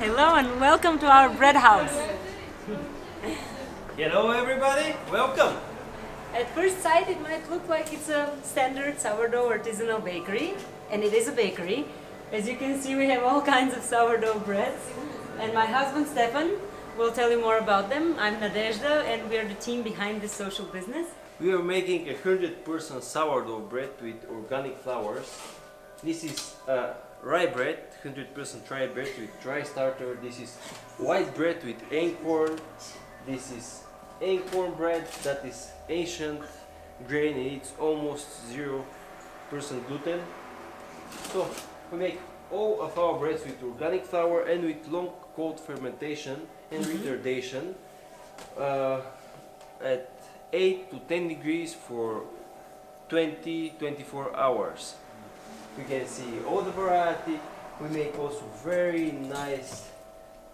Hello and welcome to our bread house. Hello everybody, welcome! At first sight it might look like it's a standard sourdough artisanal bakery, and it is a bakery. As you can see, we have all kinds of sourdough breads, and my husband Stefan will tell you more about them. I'm Nadezhda and we are the team behind this social business. We are making 100% sourdough bread with organic flours. This is rye bread, 100% rye bread with dry starter. This is white bread with acorn. This is acorn bread that is ancient grain and it's almost 0% gluten. So we make all of our breads with organic flour and with long cold fermentation and retardation at 8 to 10 degrees for 20-24 hours. You can see all the variety. We make also very nice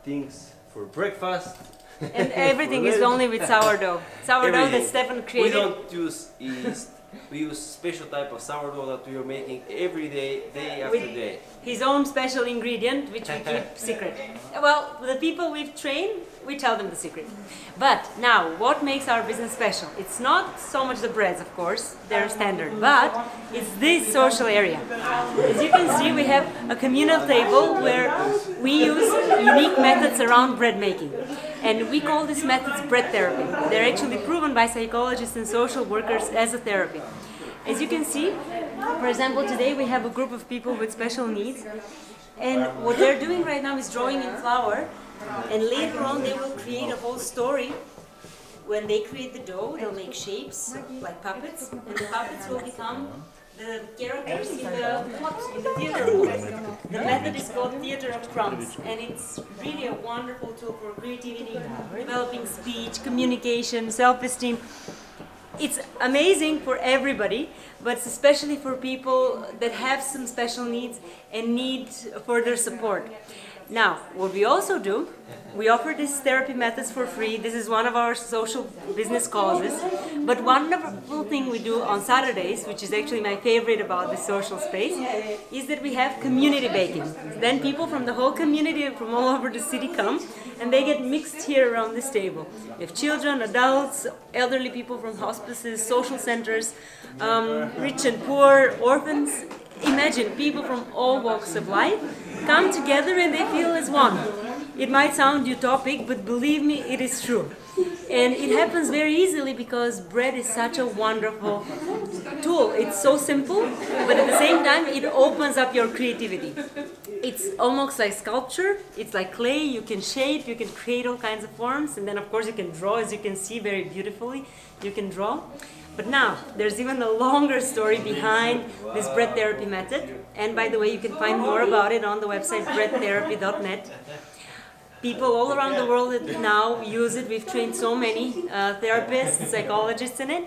things for breakfast. And everything is only with sourdough. Sourdough that Stefan created. We don't use yeast. We use special type of sourdough that we are making every day, day after day. His own special ingredient, which we keep secret. Well, the people we've trained, we tell them the secret. But now, what makes our business special? It's not so much the breads, of course, they're standard, but it's this social area. As you can see, we have a communal table where we use unique methods around bread making. And we call these methods bread therapy. They're actually proven by psychologists and social workers as a therapy. As you can see, for example, today we have a group of people with special needs, and what they're doing right now is drawing in flour, and later on they will create a whole story. When they create the dough, they'll make shapes like puppets, and the puppets will become the characters in the theater room. The method is called theater of crumbs, and it's really a wonderful tool for creativity, developing speech, communication, self-esteem. It's amazing for everybody, but especially for people that have some special needs and need further support. Now, what we also do, we offer these therapy methods for free. This is one of our social business causes. But one wonderful thing we do on Saturdays, which is actually my favorite about the social space, is that we have community baking. Then people from the whole community and from all over the city come, and they get mixed here around this table. We have children, adults, elderly people from hospices, social centers, rich and poor, orphans. Imagine people from all walks of life come together and they feel as one. It might sound utopic, but believe me, it is true. And it happens very easily because bread is such a wonderful tool. It's so simple, but at the same time, it opens up your creativity. It's almost like sculpture. It's like clay. You can shape, you can create all kinds of forms, and then of course you can draw, as you can see very beautifully. You can draw. But now, there's even a longer story behind this bread therapy method. And by the way, you can find more about it on the website breadtherapy.net. People all around the world now use it. We've trained so many therapists, psychologists in it.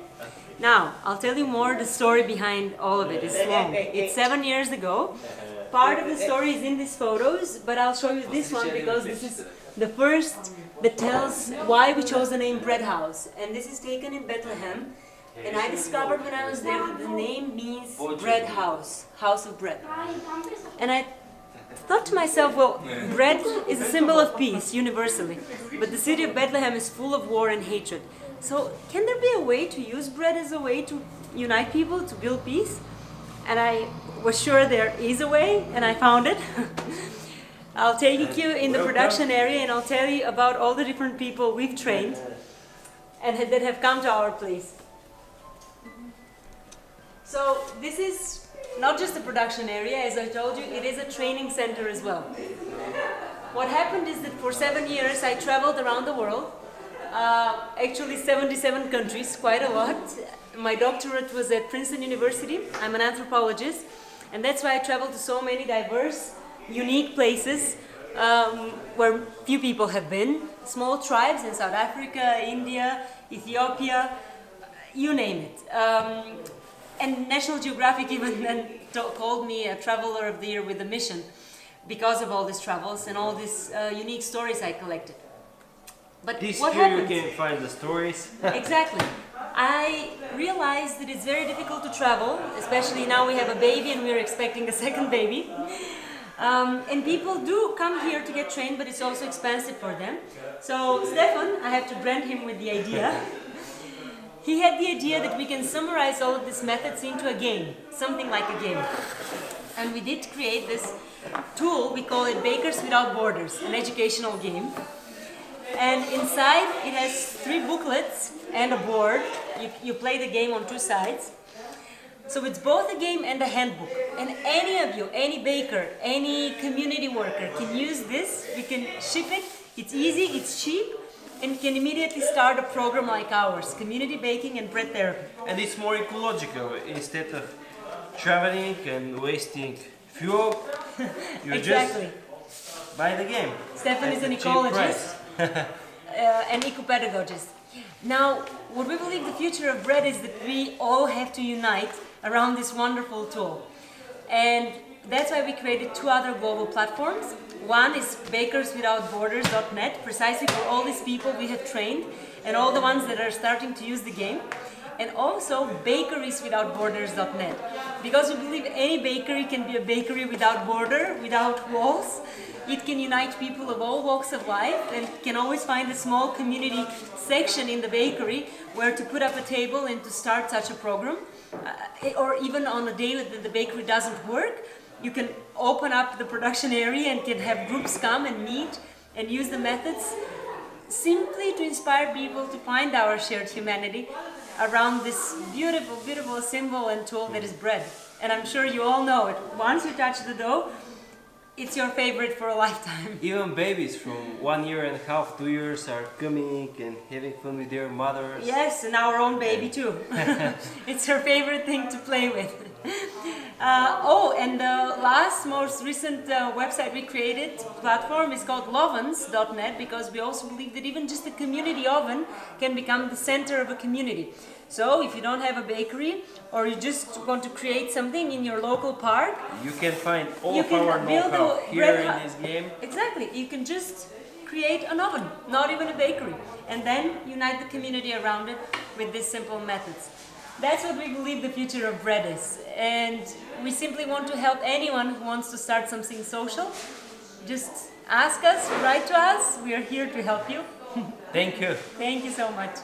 Now, I'll tell you more the story behind all of it. It's long. It's 7 years ago. Part of the story is in these photos, but I'll show you this one because this is the first that tells why we chose the name Bread House. And this is taken in Bethlehem. And I discovered when I was there that the name means bread house, house of bread. And I thought to myself, well, bread is a symbol of peace universally, but the city of Bethlehem is full of war and hatred. So can there be a way to use bread as a way to unite people, to build peace? And I was sure there is a way, and I found it. I'll take you in the production area and I'll tell you about all the different people we've trained and that have come to our place. So this is not just a production area, as I told you, it is a training center as well. What happened is that for 7 years I traveled around the world, actually 77 countries, quite a lot. My doctorate was at Princeton University. I'm an anthropologist, and that's why I traveled to so many diverse, unique places where few people have been. Small tribes in South Africa, India, Ethiopia, you name it. And National Geographic even then called me a Traveler of the Year with a mission because of all these travels and all these unique stories I collected. But this what here happens? you can find the stories. Exactly. I realized that it's very difficult to travel, especially now we have a baby and we're expecting a second baby. And people do come here to get trained, but it's also expensive for them. So Stefan, I have to brand him with the idea. He had the idea that we can summarize all of these methods into a game, something like a game. And we did create this tool, we call it Bakers Without Borders, an educational game. And inside it has 3 booklets and a board. You play the game on 2 sides. So it's both a game and a handbook. And any of you, any baker, any community worker can use this. We can ship it. It's easy, it's cheap, and can immediately start a program like ours, community baking and bread therapy. And it's more ecological. Instead of traveling and wasting fuel, you Exactly. just buy the game. Stefan is at an a cheap ecologist price. an eco-pedagogist. Now, what we believe the future of bread is that we all have to unite around this wonderful tool. And that's why we created 2 other global platforms. One is bakerswithoutborders.net, precisely for all these people we have trained and all the ones that are starting to use the game. And also bakerieswithoutborders.net, because we believe any bakery can be a bakery without border, without walls. It can unite people of all walks of life and can always find a small community section in the bakery where to put up a table and to start such a program. Or even on a day that the bakery doesn't work, you can open up the production area and can have groups come and meet and use the methods simply to inspire people to find our shared humanity around this beautiful, beautiful symbol and tool that is bread. And I'm sure you all know it. Once you touch the dough, it's your favorite for a lifetime. Even babies from 1 year and a half, 2 years are coming and having fun with their mothers. Yes, and our own baby too. It's her favorite thing to play with. And the most recent website we created, platform, is called lovens.net, because we also believe that even just a community oven can become the center of a community. So if you don't have a bakery, or you just want to create something in your local park, You can find all you of can our build know-how a here bread in this game. Exactly, you can just create an oven, not even a bakery, and then unite the community around it with these simple methods. That's what we believe the future of bread is, and we simply want to help anyone who wants to start something social. Just ask us, write to us, we are here to help you. Thank you. Thank you so much.